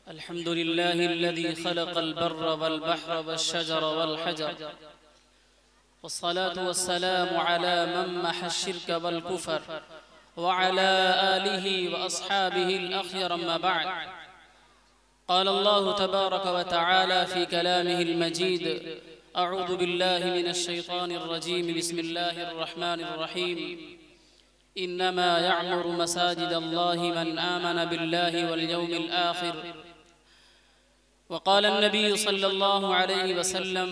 अल्हम्दुलिल्लाहिल्लज़ी खलक़ल Burr वल बहर वश्शजर वल हजर वस्सलातु वस्सलामु अला मन महा शिर्क वल कुफर व अला आलिहि व अस्हाबिहिल अख़यार अम्मा बअद। क़ाल अल्लाहु तबारक व तआला फ़ी कलामिहिल मजीद अऊज़ु बिल्लाहि मिनश शैतानिर रजीम बिस्मिल्लाहिर रहमानिर रहीम। इन्नमा यअमुरु मसाजिदल्लाहि मन आमन बिल्लाहि वल यौमिल आखिर वक़ाल नबी सल्लल्लाहु अलैहि वसल्लम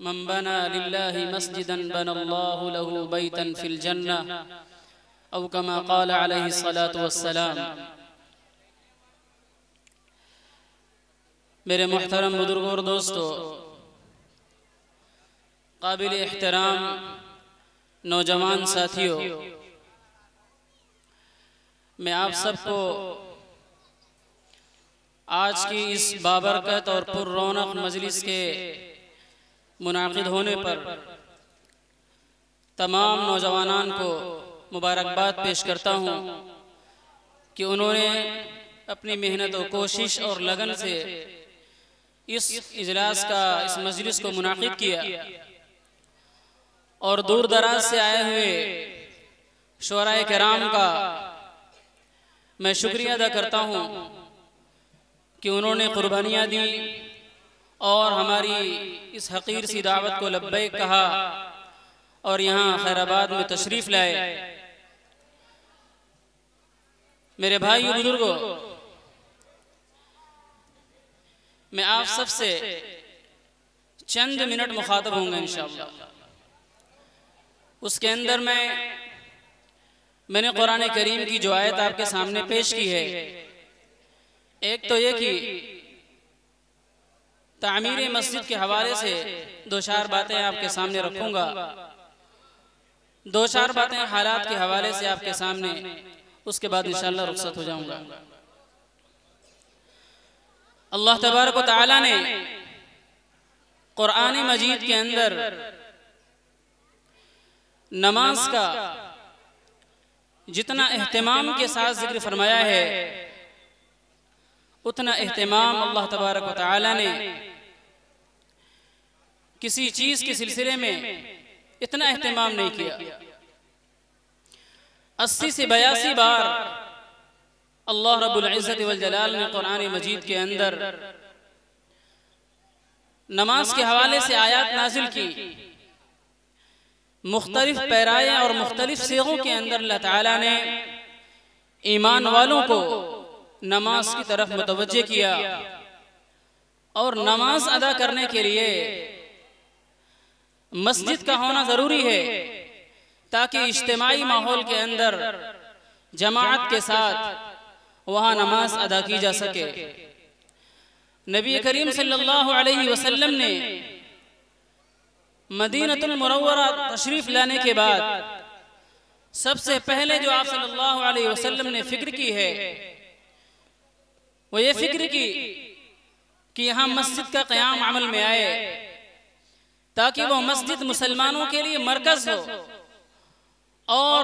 मन बना लिल्लाहि मस्जिदन बनल्लाहु लहु बैतन फिल जन्नह औ कमा क़ाल अलैहि सलातु वस्सलाम। मेरे मुहतरम बुजुर्गों और दोस्तों, काबिल एहतराम नौजवान साथियों, मैं आप सबको आज की इस बाबरकत और पुररौनक मजलिस के मुनाकिद होने पर तमाम नौजवानान को मुबारकबाद पेश करता हूँ कि उन्होंने अपनी मेहनत और कोशिश और लगन से इस इजलास का, इस मजलिस को मुनाकिद किया और दूर दराज से आए हुए शुअराए किराम का मैं शुक्रिया अदा करता हूँ कि उन्होंने कुर्बानियाँ दी और हमारी इस हकीर सी दावत को लब्बैक कहा और यहाँ खैराबाद में तशरीफ़ लाए। मेरे भाइयों बुजुर्गों, मैं आप सबसे चंद मिनट मुखातब होंगे इंशाअल्लाह। उसके अंदर मैंने कुरान करीम की जो आयत आपके सामने पेश की है, एक तो ये कि तामीर मस्जिद के हवाले से दो चार बातें आपके सामने रखूंगा, दो चार बातें हालात के हवाले से आपके सामने, उसके बाद इंशाअल्लाह रुखसत हो जाऊंगा। अल्लाह तबारक व तआला ने कुरान मजीद के अंदर नमाज का जितना एहतमाम के साथ जिक्र फरमाया है, उतना एहतमाम अल्लाह तबारक व तआला ने किसी चीज के सिलसिले में इतना एहतमाम नहीं किया। 80 से 82 बार अल्लाह रब्बुल इज़्ज़त वल जलाल ने कुरान मजीद के अंदर नमाज के हवाले से आयत नाजिल की। मुख्तलिफ पैराए और मुख्तलिफ सीगों के अंदर अल्लाह ताला ने ईमान वालों को नमाज की तरफ मुतवज्जे किया और नमाज अदा करने के लिए मस्जिद का होना ज़रूरी है ताकि इज्तिमाई माहौल के अंदर जमाअत के साथ वहाँ नमाज अदा की जा सके। नबी करीम सल्लल्लाहु अलैहि वसल्लम ने मदीनतुल मुनव्वरा तशरीफ़ लाने के बाद सबसे पहले जो आप सल्लल्लाहु अलैहि वसल्लम ने फिक्र की है, वो ये फिक्र की कि यहाँ मस्जिद का क़याम अमल में आए ताकि वो मस्जिद मुसलमानों के लिए मरकज़ हो। और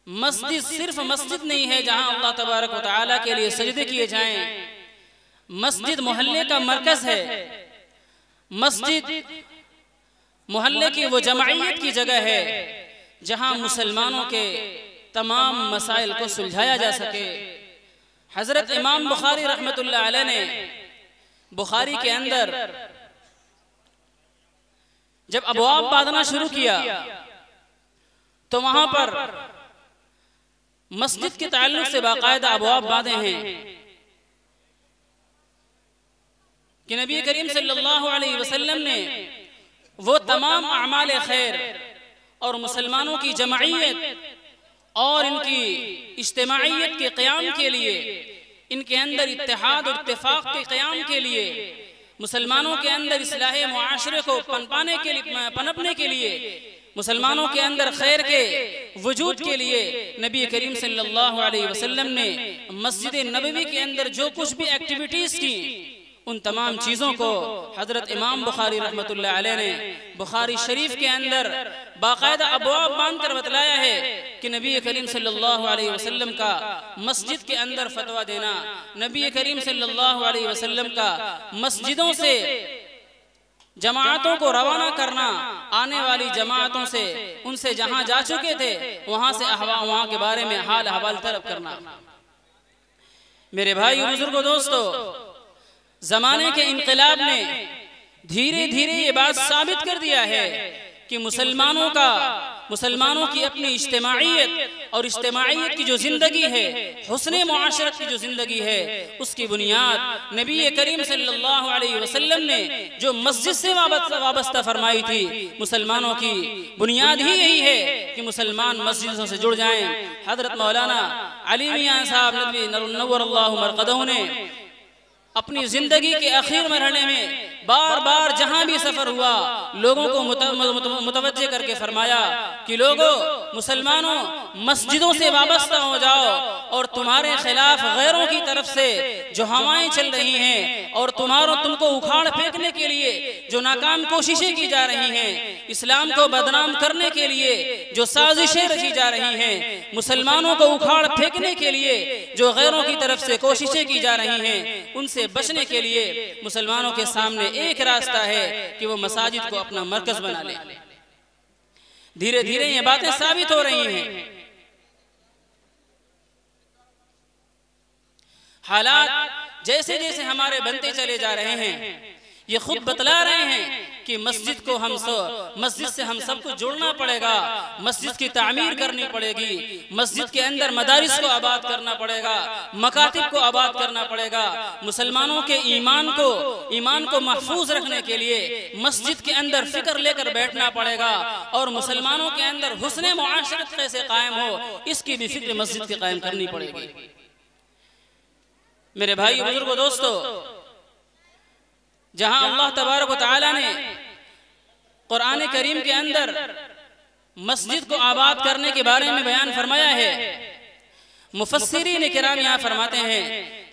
मस्जिद सिर्फ मस्जिद नहीं है जहाँ अल्लाह तबारक व तआला के लिए सजदे किए जाएं, मस्जिद मोहल्ले का मरकज़ है। मस्जिद मोहल्ले की वो जमाइयत की जगह है जहाँ मुसलमानों के तमाम मसाइल को सुलझाया जा सके। हज़रत इमाम बुखारी रहमतुल्लाह अलैह ने बुखारी के अंदर जब अबवाब बांधना शुरू किया तो वहां पर मस्जिद के ताल्लुक से बाकायदा अबवाब बांधे हैं कि नबी करीम सल्लल्लाहु अलैहि वसल्लम ने वो तमाम अमाल खैर और मुसलमानों की जमाइयत और इनकी इज्तिमाइयत के क़याम के लिए, इनके अंदर इत्तेहाद और इत्तेफाक के क़याम के लिए, मुसलमानों के अंदर इस्लाहे मुआशरे को पनपने के लिए, मुसलमानों के अंदर खैर के वजूद के लिए नबी करीम सल्लल्लाहु अलैहि वसल्लम ने मस्जिद नबवी के अंदर जो कुछ भी एक्टिविटीज़ की, उन तमाम चीज़ों को हज़रत इमाम बुखारी रहमतुल्लाह अलैह ने बुखारी शरीफ के अंदर बाकायदा अबवाब बांध कर बतलाया है कि नबी करीम सल्लल्लाहु अलैहि वसल्लम का मस्जिद के अंदर फतवा देना, नबी करीम सल्लल्लाहु अलैहि वसल्लम का मस्जिदों से जमातों को रवाना करना, आने वाली जमातों से उनसे जहां जा चुके थे वहां से वहां के बारे में हाल हवाल तलब करना। मेरे भाई बुजुर्गों दोस्तों, जमाने के इनकलाब ने धीरे धीरे ये बात साबित कर दिया है कि मुसलमानों की अपनी इज्तिमाइयत और इज्तिमाइयत की जो जिंदगी है, हुस्ने मुआशरत की जो जिंदगी है, उसकी बुनियाद नबी करीम सल्लल्लाहु अलैहि वसल्लम ने जो मस्जिद से वाबस्ता फरमाई थी, मुसलमानों की बुनियाद ही यही है कि मुसलमान मस्जिदों से जुड़ जाएं। हजरत मौलाना अली मियां साहब नबी नव्वरल्लाहु मरक़दहू ने अपनी जिंदगी के आखिर मरहले में बार बार जहां भी सफर हुआ लोगों को मुतवज्जे करके फरमाया कि लोगों, मुसलमानों, मस्जिदों से वाबस्ता हो जाओ और तुम्हारे खिलाफ गैरों की तरफ से जो हवाएं चल रही हैं और तुमको उखाड़ फेंकने के लिए जो नाकाम कोशिशें की जा रही हैं, इस्लाम को बदनाम करने के लिए जो साजिशें रची जा रही हैं, मुसलमानों को उखाड़ फेंकने के लिए जो गैरों की तरफ से कोशिशें की जा रही हैं, उनसे बचने के लिए मुसलमानों के सामने एक रास्ता है कि वो मसाजिद को अपना मरकज बना ले। धीरे धीरे ये बातें साबित हो रही हैं। हालात जैसे जैसे हमारे बनते चले जा रहे हैं, ये खुद बतला रहे हैं कि मस्जिद से हम सबको जुड़ना पड़ेगा, मस्जिद की तामीर करनी पड़ेगी, मस्जिद के अंदर मदारिस को आबाद करना पड़ेगा, मकातिब को आबाद करना पड़ेगा। मुसलमानों के ईमान को महफूज रखने के लिए मस्जिद के अंदर फिक्र लेकर बैठना पड़ेगा और मुसलमानों के अंदर हुस्ने मुआशरत कैसे कायम हो, इसकी भी फिक्र मस्जिद की कायम करनी पड़ेगी। मेरे भाई बुजुर्गों दोस्तों, जहां अल्लाह तबारक व तआला ने कुरान करीम के अंदर मस्जिद को आबाद करने के बारे में बयान फरमाया है, मुफस्सिरीन किराम यहाँ फरमाते हैं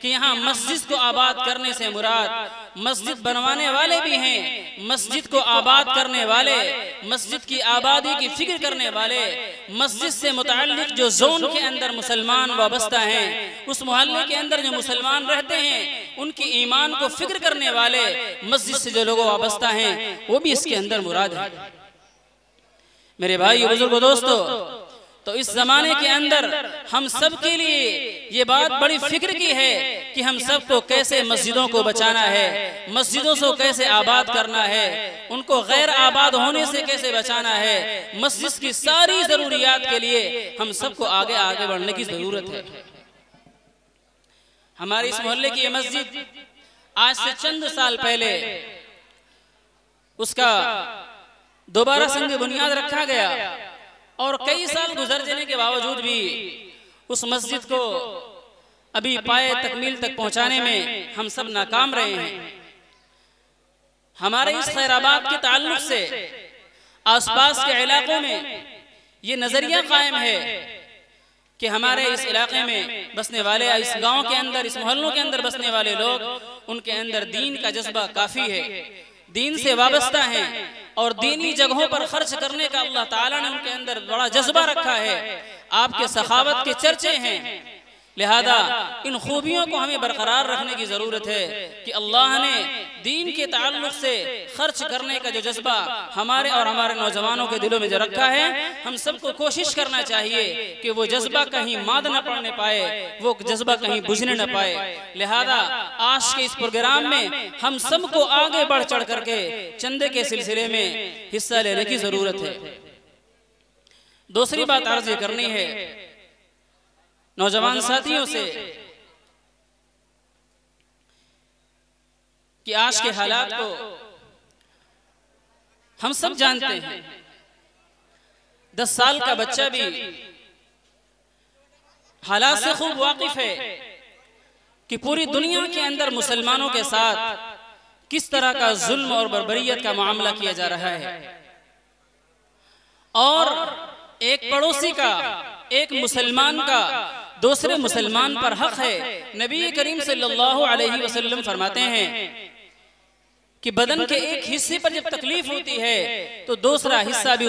कि यहाँ मस्जिद को आबाद करने से मुराद मस्जिद बनवाने वाले भी हैं, मस्जिद को आबाद करने वाले, मस्जिद की आबादी की फिक्र करने वाले, मस्जिद से मुताल्लिक जो जोन के अंदर मुसलमान वाबस्ता हैं, उस मोहल्ले के अंदर जो मुसलमान रहते हैं, उनकी ईमान को फिक्र करने वाले, मस्जिद से जो लोग वाबस्ता हैं, वो भी इसके अंदर मुराद है। मेरे भाई बुजुर्गों दोस्तों, तो इस जमाने के अंदर हम सब के लिए ये बात बड़ी फिक्र की है कि हम सबको कैसे मस्जिदों को बचाना है, मस्जिदों से कैसे आबाद करना है, उनको गैर आबाद होने से कैसे बचाना है। मस्जिद की सारी जरूरियात के लिए हम सबको आगे आगे बढ़ने की जरूरत है। हमारे इस मोहल्ले की ये मस्जिद आज से चंद साल पहले उसका दोबारा संग बुनियाद रखा गया और कई साल गुजर जाने के बावजूद भी उस मस्जिद को अभी पाए तकमील तक पहुंचाने में हम सब नाकाम रहे हैं। हमारे इस खैराबाद के ताल्लुक से आसपास के इलाकों में ये नजरिया कायम है कि हमारे इस इलाके में बसने वाले, इस गांव के अंदर, इस मोहल्लों के अंदर बसने वाले लोग, उनके अंदर दीन का जज्बा काफी है, दीन से वाबस्ता हैं और दीनी जगहों पर खर्च करने का अल्लाह ताला ने उनके अंदर बड़ा जज्बा रखा है। आपके सखावत के चर्चे हैं, लिहाजा इन खूबियों को हमें बरकरार रखने की जरूरत है कि अल्लाह ने दीन के ताल्लुक से खर्च करने का जो जज्बा हमारे और हमारे नौजवानों के दिलों में जो रखा है, हम सबको कोशिश करना चाहिए कि वो जज्बा कहीं माद न पड़ने पाए, वो जज्बा कहीं बुझने न पाए। लिहाजा आज के इस प्रोग्राम में हम सबको आगे बढ़ चढ़ करके चंदे के सिलसिले में हिस्सा लेने की जरूरत है। दूसरी बात अर्ज करनी है नौजवान साथियों से कि आज के हालात को हम सब जानते हैं। 10 साल का बच्चा भी हालात से खूब वाकिफ है कि पूरी दुनिया के अंदर मुसलमानों के साथ किस तरह का जुल्म और बर्बरियत का मामला किया जा रहा है और एक पड़ोसी का, एक मुसलमान का दूसरे मुसलमान पर हक है। नबी करीम सल्लल्लाहु अलैहि वसल्लम फरमाते हैं कि बदन के एक हिस्से पर जब तकलीफ होती है तो दूसरा हिस्सा भी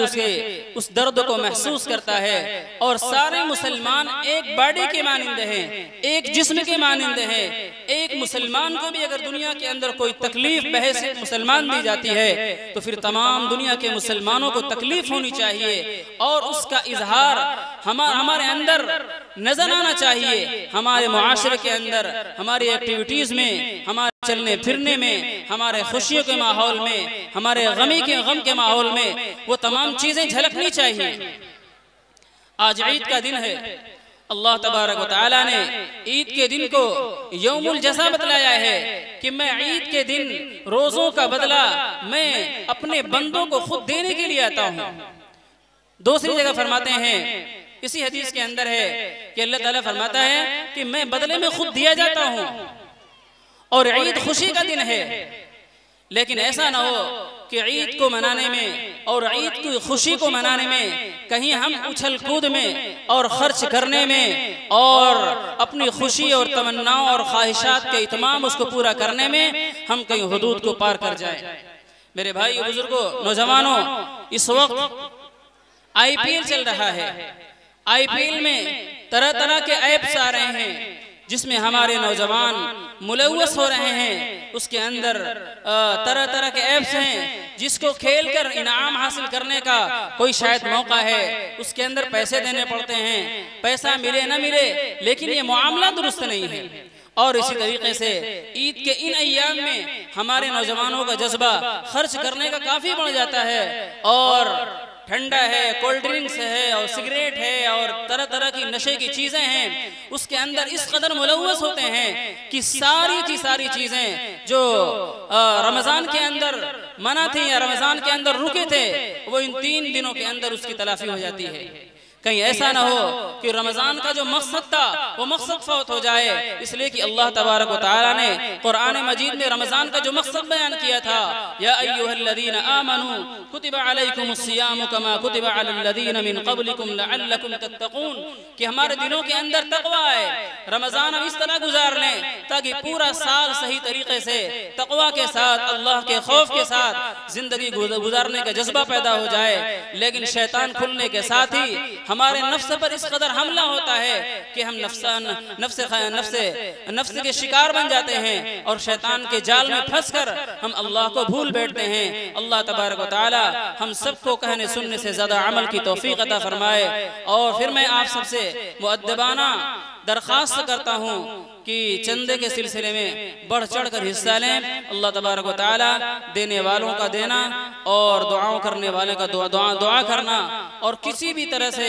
उस दर्द को महसूस करता है। और सारे मुसलमान एक बॉडी के मानिंदे हैं, एक जिस्म के मानिंदे हैं। एक मुसलमान को भी अगर दुनिया के अंदर कोई तकलीफ बहैसियत मुसलमान दी जाती है तो फिर तमाम दुनिया के मुसलमानों को तकलीफ होनी चाहिए और उसका इजहार हमारे अंदर नजर आना चाहिए। हमारे मुआशरे के अंदर, हमारी एक्टिविटीज में, हमारे चलने फिरने में, हमारे खुशियों के माहौल में, हमारे गम के माहौल में वो तमाम चीजें झलकनी चाहिए। आज ईद का दिन है। अल्लाह तबारक व तआला ने ईद के दिन को यौमुल जज़ा बतलाया है कि मैं ईद के दिन रोजों का बदला मैं अपने बंदों को खुद देने के लिए आता हूँ। दूसरी जगह फरमाते हैं, इसी हदीस के अंदर है कि अल्लाह ताला फरमाता है कि मैं बदले में खुद दिया जाता हूँ। और ईद खुशी का दिन है, लेकिन ऐसा ना हो कि ईद को मनाने में और ईद की खुशी को मनाने में कहीं हम उछल कूद में और खर्च करने में और अपनी खुशी और तमन्नाओं और ख्वाहिशात के इत्माम उसको पूरा करने में हम कहीं हुदूद को पार कर जाए। मेरे भाई बुजुर्गों, नौजवानों, इस वक्त IPL चल रहा है। IPL में तरह तरह के ऐप्स आ रहे हैं जिसमें हमारे नौजवान मुलव्वस हो रहे हैं। उसके अंदर तरह तरह के ऐप्स हैं जिसको खेलकर इनाम हासिल करने का कोई शायद मौका है। उसके अंदर पैसे देने पड़ते हैं, पैसा मिले ना मिले, लेकिन ये मामला दुरुस्त नहीं है। और इसी तरीके से ईद के इन अय्याम में हमारे नौजवानों का जज्बा खर्च करने का काफी बढ़ जाता है और ठंडा है, कोल्ड ड्रिंक्स है और सिगरेट है और तरह तरह की नशे की चीजें हैं। उसके अंदर इस कदर मुलव्वस होते हैं कि सारी की सारी चीजें जो रमजान के अंदर मना थी या रमजान के अंदर रुके थे वो इन 3 दिनों के अंदर उसकी तलाफी हो जाती है। कहीं ऐसा ना हो कि रमजान का जो मकसद था वो मकसद फौत हो जाए। इसलिए कि अल्लाह तबारक व तआला ने कुरान मजीद में रमजान का जो मकसद बयान किया था, या अय्युहल्लज़ीना आमनू कुतिबा अलैकुमुस्सियामु कमा कुतिबा अलल्लज़ीना मिन क़ब्लिकुम लअल्लकुम तत्तक़ून, कि हमारे दिलों के अंदर तक़वा है। रमजान हम इस तरह गुजार लें ताकि पूरा साल सही तरीके से तक़वा के साथ, अल्लाह के खौफ के साथ जिंदगी गुजारने का जज्बा पैदा हो जाए। लेकिन शैतान खुलने के साथ ही हमारे नफ्स पर इस कदर हमला होता है कि हम नफ्स के शिकार बन जाते हैं और शैतान के जाल में फंसकर हम अल्लाह को भूल बैठते हैं। अल्लाह तबारक व तआला हम सबको कहने सुनने से ज्यादा अमल की तौफीक अता फरमाए। और फिर मैं आप सबसे मुअद्दबाना दरख्वास्त करता हूँ कि चंदे के सिलसिले में बढ़ चढ़ कर हिस्सा लें। अल्लाह तबारक व तआला देने वालों का देना और दुआओं करने वाले का दुआ करना और किसी भी तरह से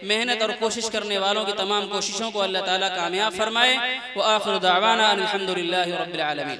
मेहनत और कोशिश करने वालों की तमाम कोशिशों को अल्लाह ताला कामयाब फरमाए। व आखिर दावाना अल्हम्दुलिल्लाहि रब्बिल आलमीन।